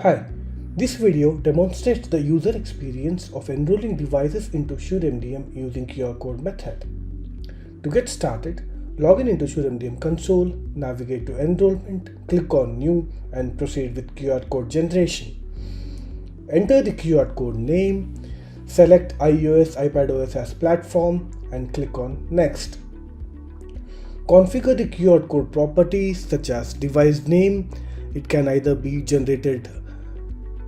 Hi, this video demonstrates the user experience of enrolling devices into SureMDM using QR code method. To get started, log in into SureMDM console, navigate to Enrollment, click on New and proceed with QR code generation. Enter the QR code name, select iOS, iPadOS as platform and click on Next. Configure the QR code properties such as device name. It can either be generated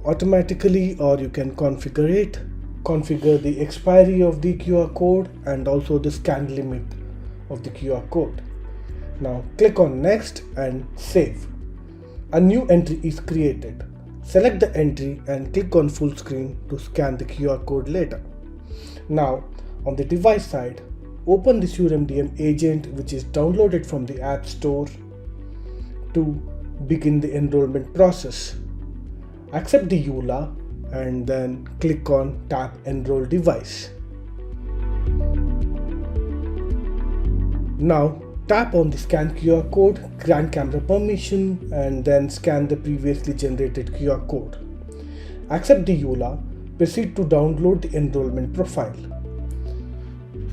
automatically or you can configure it. Configure the expiry of the QR code and also the scan limit of the QR code. Now click on Next and Save. A new entry is created. Select the entry and click on full screen to scan the QR code later. Now on the device side, open the SureMDM agent which is downloaded from the App Store to begin the enrollment process. Accept the EULA and then click on Tap Enroll Device. Now tap on the scan QR code, grant camera permission and then scan the previously generated QR code. Accept the EULA, proceed to download the enrollment profile.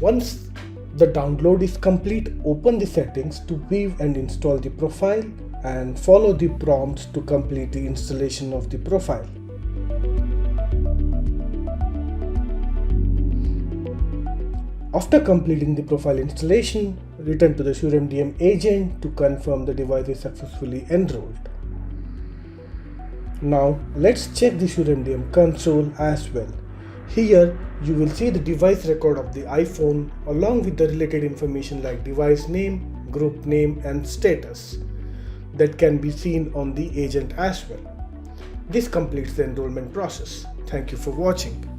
Once the download is complete, open the settings to view and install the profile and follow the prompts to complete the installation of the profile. After completing the profile installation, return to the SureMDM agent to confirm the device is successfully enrolled. Now let's check the SureMDM console as well. Here you will see the device record of the iPhone along with the related information like device name, group name and status that can be seen on the agent as well. This completes the enrollment process. Thank you for watching.